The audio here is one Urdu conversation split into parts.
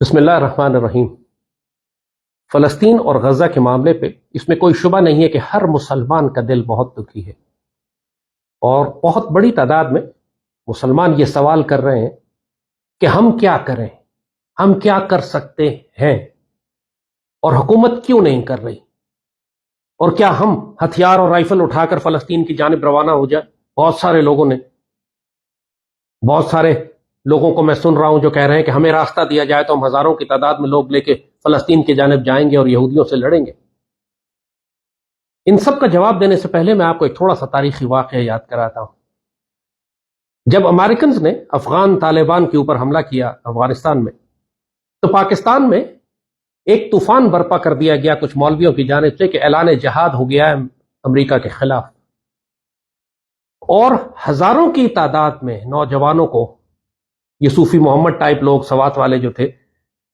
بسم اللہ الرحمن الرحیم۔ فلسطین اور غزہ کے معاملے پہ اس میں کوئی شبہ نہیں ہے کہ ہر مسلمان کا دل بہت دکھی ہے، اور بہت بڑی تعداد میں مسلمان یہ سوال کر رہے ہیں کہ ہم کیا کریں، ہم کیا کر سکتے ہیں، اور حکومت کیوں نہیں کر رہی، اور کیا ہم ہتھیار اور رائفل اٹھا کر فلسطین کی جانب روانہ ہو جائے۔ بہت سارے لوگوں کو میں سن رہا ہوں جو کہہ رہے ہیں کہ ہمیں راستہ دیا جائے تو ہم ہزاروں کی تعداد میں لوگ لے کے فلسطین کی جانب جائیں گے اور یہودیوں سے لڑیں گے۔ ان سب کا جواب دینے سے پہلے میں آپ کو ایک تھوڑا سا تاریخی واقعہ یاد کراتا ہوں۔ جب امریکنز نے افغان طالبان کے اوپر حملہ کیا افغانستان میں، تو پاکستان میں ایک طوفان برپا کر دیا گیا کچھ مولویوں کی جانب سے کہ اعلان جہاد ہو گیا ہے امریکہ کے خلاف، اور ہزاروں کی تعداد میں نوجوانوں کو یہ صوفی محمد ٹائپ لوگ، سوات والے جو تھے،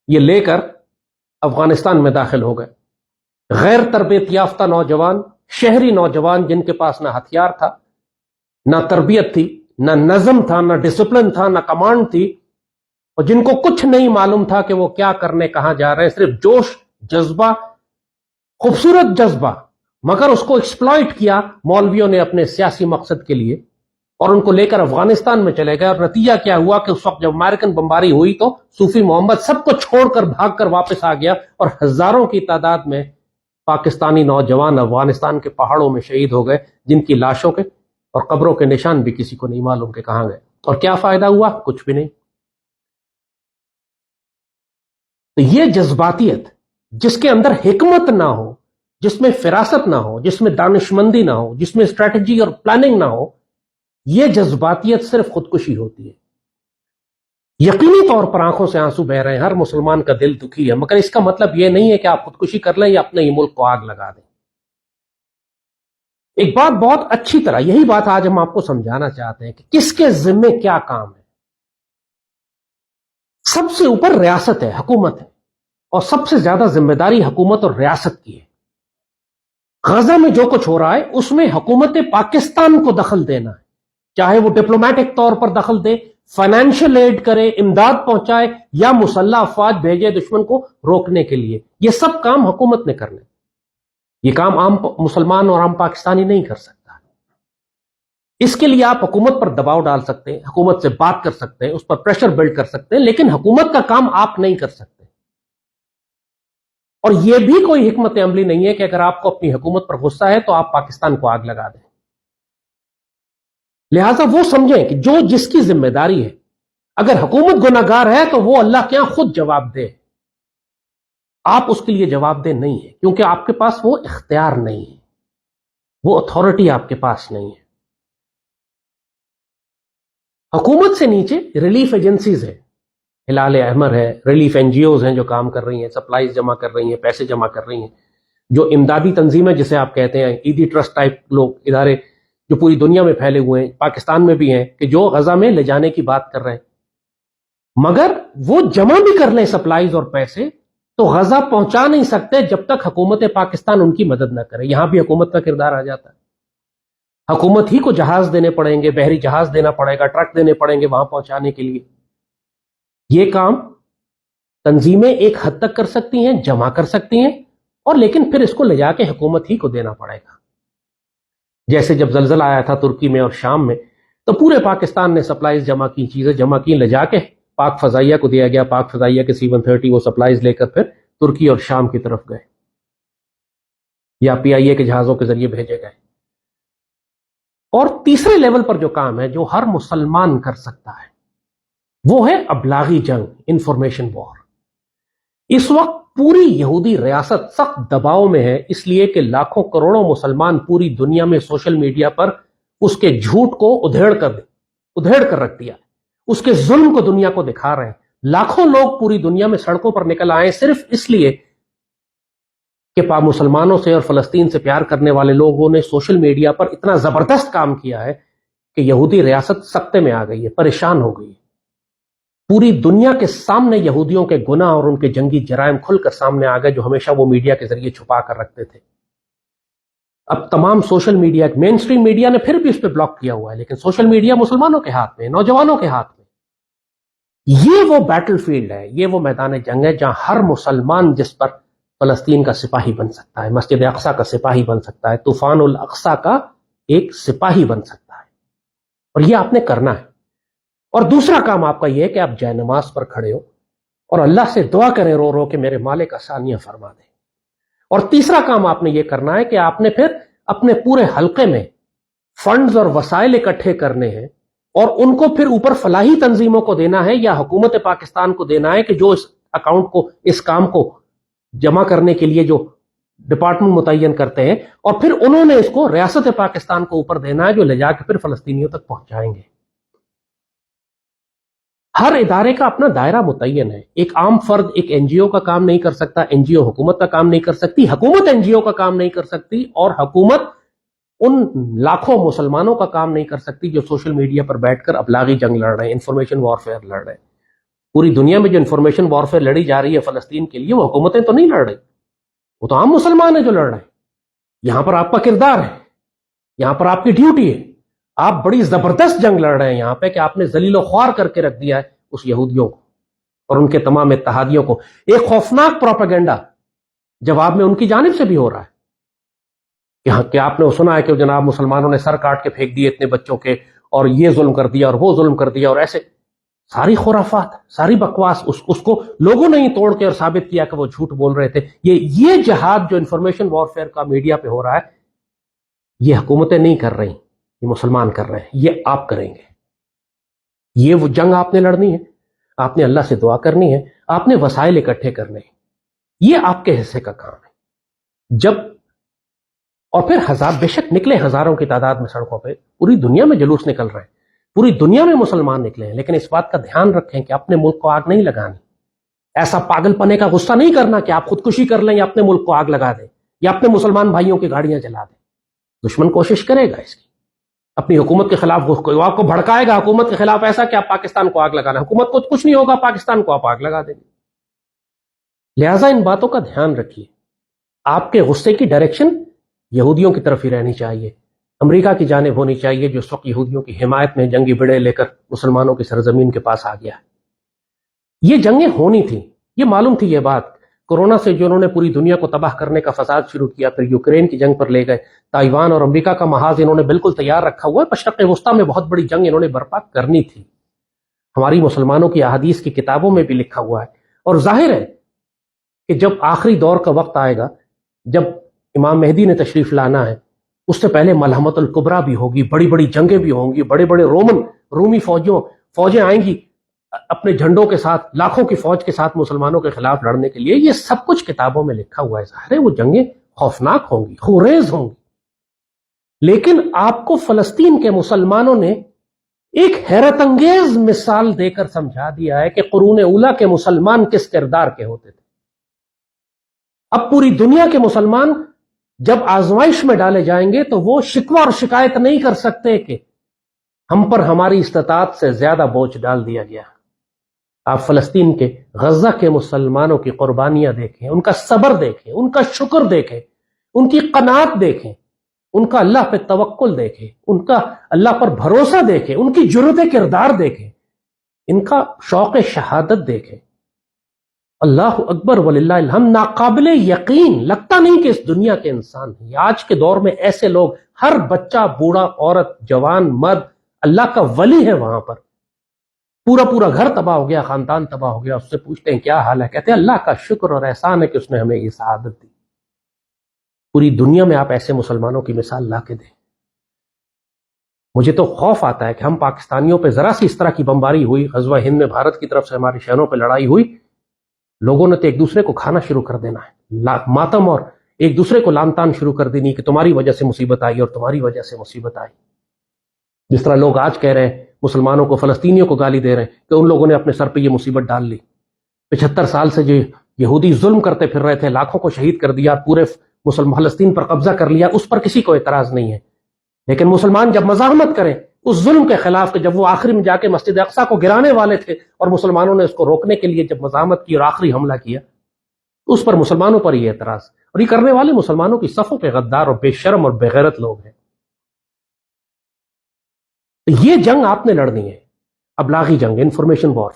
یہ لے کر افغانستان میں داخل ہو گئے۔ غیر تربیت یافتہ نوجوان، شہری نوجوان، جن کے پاس نہ ہتھیار تھا، نہ تربیت تھی، نہ نظم تھا، نہ ڈسپلن تھا، نہ کمانڈ تھی، اور جن کو کچھ نہیں معلوم تھا کہ وہ کیا کرنے کہاں جا رہے ہیں، صرف جوش، جذبہ، خوبصورت جذبہ، مگر اس کو ایکسپلائٹ کیا مولویوں نے اپنے سیاسی مقصد کے لیے، اور ان کو لے کر افغانستان میں چلے گئے۔ اور نتیجہ کیا ہوا کہ اس وقت جب امریکن بمباری ہوئی تو صوفی محمد سب کو چھوڑ کر بھاگ کر واپس آ گیا، اور ہزاروں کی تعداد میں پاکستانی نوجوان افغانستان کے پہاڑوں میں شہید ہو گئے، جن کی لاشوں کے اور قبروں کے نشان بھی کسی کو نہیں معلوم کہ کہاں گئے۔ اور کیا فائدہ ہوا؟ کچھ بھی نہیں۔ تو یہ جذباتیت، جس کے اندر حکمت نہ ہو، جس میں فراست نہ ہو، جس میں دانشمندی نہ ہو، جس میں اسٹریٹجی اور پلاننگ نہ ہو، یہ جذباتیت صرف خودکشی ہوتی ہے۔ یقینی طور پر آنکھوں سے آنسو بہ رہے ہیں، ہر مسلمان کا دل دکھی ہے، مگر اس کا مطلب یہ نہیں ہے کہ آپ خودکشی کر لیں یا اپنے ہی ملک کو آگ لگا دیں۔ ایک بات بہت اچھی طرح، یہی بات آج ہم آپ کو سمجھانا چاہتے ہیں کہ کس کے ذمے کیا کام ہے۔ سب سے اوپر ریاست ہے، حکومت ہے، اور سب سے زیادہ ذمہ داری حکومت اور ریاست کی ہے۔ غزہ میں جو کچھ ہو رہا ہے اس میں حکومت پاکستان کو دخل دینا ہے، چاہے وہ ڈپلومیٹک طور پر دخل دے، فائنینشل ایڈ کرے، امداد پہنچائے، یا مسلح افواج بھیجے دشمن کو روکنے کے لیے، یہ سب کام حکومت نے کرنے۔ یہ کام عام مسلمان اور عام پاکستانی نہیں کر سکتا۔ اس کے لیے آپ حکومت پر دباؤ ڈال سکتے ہیں، حکومت سے بات کر سکتے ہیں، اس پر پریشر بلڈ کر سکتے ہیں، لیکن حکومت کا کام آپ نہیں کر سکتے۔ اور یہ بھی کوئی حکمت عملی نہیں ہے کہ اگر آپ کو اپنی حکومت پر غصہ ہے تو آپ پاکستان کو آگ لگا دیں۔ لہذا وہ سمجھیں کہ جو جس کی ذمہ داری ہے، اگر حکومت گناہگار ہے تو وہ اللہ کے یہاں خود جواب دے، آپ اس کے لیے جواب دہ نہیں ہے، کیونکہ آپ کے پاس وہ اختیار نہیں ہے، وہ اتھارٹی آپ کے پاس نہیں ہے۔ حکومت سے نیچے ریلیف ایجنسیز ہیں، ہلال احمر ہے، ریلیف این جی اوز ہیں جو کام کر رہی ہیں، سپلائز جمع کر رہی ہیں، پیسے جمع کر رہی ہیں، جو امدادی تنظیمیں جسے آپ کہتے ہیں، عیدی ٹرسٹ ٹائپ لوگ، ادارے جو پوری دنیا میں پھیلے ہوئے ہیں، پاکستان میں بھی ہیں، کہ جو غزہ میں لے جانے کی بات کر رہے ہیں، مگر وہ جمع بھی کر لیں سپلائز اور پیسے تو غزہ پہنچا نہیں سکتے جب تک حکومت پاکستان ان کی مدد نہ کرے۔ یہاں بھی حکومت کا کردار آ جاتا ہے۔ حکومت ہی کو جہاز دینے پڑیں گے، بحری جہاز دینا پڑے گا، ٹرک دینے پڑیں گے وہاں پہنچانے کے لیے۔ یہ کام تنظیمیں ایک حد تک کر سکتی ہیں، جمع کر سکتی ہیں، اور لیکن پھر اس کو لے جا کے حکومت ہی کو دینا پڑے گا۔ جیسے جب زلزلہ آیا تھا ترکی میں اور شام میں، تو پورے پاکستان نے سپلائز جمع کی، چیزیں جمع کی، لے جا کے پاک فضائیہ کو دیا گیا، پاک فضائیہ کے C-130 وہ سپلائز لے کر پھر ترکی اور شام کی طرف گئے، یا PIA کے جہازوں کے ذریعے بھیجے گئے۔ اور تیسرے لیول پر جو کام ہے جو ہر مسلمان کر سکتا ہے، وہ ہے ابلاغی جنگ، انفارمیشن وار۔ اس وقت پوری یہودی ریاست سخت دباؤ میں ہے، اس لیے کہ لاکھوں کروڑوں مسلمان پوری دنیا میں سوشل میڈیا پر اس کے جھوٹ کو ادھیڑ کر رکھ دیا، اس کے ظلم کو دنیا کو دکھا رہے ہیں۔ لاکھوں لوگ پوری دنیا میں سڑکوں پر نکل آئے صرف اس لیے کہ مسلمانوں سے اور فلسطین سے پیار کرنے والے لوگوں نے سوشل میڈیا پر اتنا زبردست کام کیا ہے کہ یہودی ریاست سکتے میں آ گئی ہے، پریشان ہو گئی ہے۔ پوری دنیا کے سامنے یہودیوں کے گناہ اور ان کے جنگی جرائم کھل کر سامنے آ گئے، جو ہمیشہ وہ میڈیا کے ذریعے چھپا کر رکھتے تھے۔ اب تمام سوشل میڈیا، مین سٹریم میڈیا نے پھر بھی اس پہ بلاک کیا ہوا ہے، لیکن سوشل میڈیا مسلمانوں کے ہاتھ میں، نوجوانوں کے ہاتھ میں۔ یہ وہ بیٹل فیلڈ ہے، یہ وہ میدان جنگ ہے جہاں ہر مسلمان جس پر فلسطین کا سپاہی بن سکتا ہے، مسجد اقصی کا سپاہی بن سکتا ہے، طوفان الاقصی کا ایک سپاہی بن سکتا ہے، اور یہ آپ نے کرنا ہے۔ اور دوسرا کام آپ کا یہ ہے کہ آپ جائے نماز پر کھڑے ہو اور اللہ سے دعا کریں رو رو کہ میرے مالک آسانیاں فرما دے۔ اور تیسرا کام آپ نے یہ کرنا ہے کہ آپ نے پھر اپنے پورے حلقے میں فنڈز اور وسائل اکٹھے کرنے ہیں اور ان کو پھر اوپر فلاحی تنظیموں کو دینا ہے یا حکومت پاکستان کو دینا ہے کہ جو اس اکاؤنٹ کو، اس کام کو جمع کرنے کے لیے جو ڈپارٹمنٹ متعین کرتے ہیں، اور پھر انہوں نے اس کو ریاست پاکستان کو اوپر دینا ہے جو لے جا کے پھر فلسطینیوں تک پہنچائیں گے۔ ہر ادارے کا اپنا دائرہ متعین ہے۔ ایک عام فرد ایک این جی او کا کام نہیں کر سکتا، این جی او حکومت کا کام نہیں کر سکتی، حکومت این جی او کا کام نہیں کر سکتی، اور حکومت ان لاکھوں مسلمانوں کا کام نہیں کر سکتی جو سوشل میڈیا پر بیٹھ کر ابلاغی جنگ لڑ رہے ہیں، انفارمیشن وارفیئر لڑ رہے ہیں۔ پوری دنیا میں جو انفارمیشن وارفیئر لڑی جا رہی ہے فلسطین کے لیے، وہ حکومتیں تو نہیں لڑ رہی، وہ تو عام مسلمان ہیں جو لڑ رہے ہیں۔ یہاں پر آپ کا کردار ہے، یہاں پر آپ کی ڈیوٹی ہے، آپ بڑی زبردست جنگ لڑ رہے ہیں یہاں پہ کہ آپ نے ذلیل و خوار کر کے رکھ دیا ہے اس یہودیوں کو اور ان کے تمام اتحادیوں کو۔ ایک خوفناک پروپیگنڈا جواب میں ان کی جانب سے بھی ہو رہا ہے کہ آپ نے سنا ہے کہ جناب مسلمانوں نے سر کاٹ کے پھینک دیے اتنے بچوں کے، اور یہ ظلم کر دیا اور وہ ظلم کر دیا، اور ایسے ساری خرافات، ساری بکواس، اس کو لوگوں نے ہی توڑ کے اور ثابت کیا کہ وہ جھوٹ بول رہے تھے۔ یہ جہاد جو انفارمیشن وارفیئر کا میڈیا پہ ہو رہا ہے، یہ حکومتیں نہیں کر رہی، یہ مسلمان کر رہے ہیں، یہ آپ کریں گے۔ یہ وہ جنگ آپ نے لڑنی ہے، آپ نے اللہ سے دعا کرنی ہے، آپ نے وسائل اکٹھے کرنے ہیں، یہ آپ کے حصے کا کام ہے۔ اور پھر بے شک نکلے ہزاروں کی تعداد میں سڑکوں پہ، پوری دنیا میں جلوس نکل رہے ہیں، پوری دنیا میں مسلمان نکلے ہیں، لیکن اس بات کا دھیان رکھیں کہ اپنے ملک کو آگ نہیں لگانی۔ ایسا پاگل پنے کا غصہ نہیں کرنا کہ آپ خودکشی کر لیں یا اپنے ملک کو آگ لگا دیں یا اپنے مسلمان بھائیوں کی گاڑیاں جلا دیں۔ دشمن کوشش کرے گا اس کی، اپنی حکومت کے خلاف آپ کو بھڑکائے گا، حکومت کے خلاف ایسا کہ آپ پاکستان کو آگ لگانا، حکومت کو کچھ نہیں ہوگا، پاکستان کو آپ آگ لگا دیں گے۔ لہٰذا ان باتوں کا دھیان رکھیے۔ آپ کے غصے کی ڈائریکشن یہودیوں کی طرف ہی رہنی چاہیے، امریکہ کی جانب ہونی چاہیے جو اس وقت یہودیوں کی حمایت میں جنگی بڑے لے کر مسلمانوں کی سرزمین کے پاس آ گیا ہے۔ یہ جنگیں ہونی تھیں، یہ معلوم تھی یہ بات۔ کورونا سے جو انہوں نے پوری دنیا کو تباہ کرنے کا فساد شروع کیا، پھر یوکرین کی جنگ پر لے گئے، تائیوان اور امریکہ کا محاذ انہوں نے بالکل تیار رکھا ہوا ہے، مشرق وسطیٰ میں بہت بڑی جنگ انہوں نے برپا کرنی تھی۔ ہماری مسلمانوں کی احادیث کی کتابوں میں بھی لکھا ہوا ہے، اور ظاہر ہے کہ جب آخری دور کا وقت آئے گا، جب امام مہدی نے تشریف لانا ہے، اس سے پہلے ملحمت الکبریٰ بھی ہوگی، بڑی بڑی جنگیں بھی ہوں گی، بڑے بڑے رومی فوجیں آئیں گی اپنے جھنڈوں کے ساتھ، لاکھوں کی فوج کے ساتھ مسلمانوں کے خلاف لڑنے کے لیے۔ یہ سب کچھ کتابوں میں لکھا ہوا ہے، ظاہر ہے وہ جنگیں خوفناک ہوں گی، خوریز ہوں گی، لیکن آپ کو فلسطین کے مسلمانوں نے ایک حیرت انگیز مثال دے کر سمجھا دیا ہے کہ قرون اولیٰ کے مسلمان کس کردار کے ہوتے تھے۔ اب پوری دنیا کے مسلمان جب آزمائش میں ڈالے جائیں گے تو وہ شکوہ اور شکایت نہیں کر سکتے کہ ہم پر ہماری استطاعت سے زیادہ بوجھ ڈال دیا گیا۔ آپ فلسطین کے، غزہ کے مسلمانوں کی قربانیاں دیکھیں، ان کا صبر دیکھیں، ان کا شکر دیکھیں، ان کی قناعت دیکھیں، ان کا اللہ پہ توکل دیکھیں، ان کا اللہ پر بھروسہ دیکھیں، ان کی جرأت کردار دیکھیں، ان کا شوق شہادت دیکھیں۔ اللہ اکبر وللہ الحمد، ناقابل یقین، لگتا نہیں کہ اس دنیا کے انسان ہیں۔ آج کے دور میں ایسے لوگ، ہر بچہ، بوڑھا، عورت، جوان، مرد اللہ کا ولی ہے وہاں پر۔ پورا گھر تباہ ہو گیا، خاندان تباہ ہو گیا، اس سے پوچھتے ہیں کیا حال ہے، کہتے ہیں اللہ کا شکر اور احسان ہے کہ اس نے ہمیں یہ سعادت دی۔ پوری دنیا میں آپ ایسے مسلمانوں کی مثال لا کے دیں۔ مجھے تو خوف آتا ہے کہ ہم پاکستانیوں پہ ذرا سی اس طرح کی بمباری ہوئی، غزوہ ہند میں بھارت کی طرف سے ہمارے شہروں پہ لڑائی ہوئی، لوگوں نے تو ایک دوسرے کو کھانا شروع کر دینا ہے، ماتم اور ایک دوسرے کو لان تان شروع کر دینی کہ تمہاری وجہ سے مصیبت آئی اور تمہاری وجہ سے مصیبت آئی۔ جس طرح لوگ آج کہہ رہے ہیں مسلمانوں کو، فلسطینیوں کو گالی دے رہے ہیں کہ ان لوگوں نے اپنے سر پہ یہ مصیبت ڈال لی۔ 75 سال سے جو یہودی ظلم کرتے پھر رہے تھے، لاکھوں کو شہید کر دیا، پورے فلسطین پر قبضہ کر لیا، اس پر کسی کو اعتراض نہیں ہے، لیکن مسلمان جب مزاحمت کریں اس ظلم کے خلاف، کہ جب وہ آخری میں جا کے مسجد اقصی کو گرانے والے تھے اور مسلمانوں نے اس کو روکنے کے لیے جب مزاحمت کی اور آخری حملہ کیا، اس پر مسلمانوں پر یہ اعتراض، اور یہ کرنے والے مسلمانوں کی صفوں پہ غدار اور بے شرم اور بے غیرت لوگ ہیں۔ یہ جنگ آپ نے لڑنی ہے، ابلاغی جنگ، انفارمیشن وار۔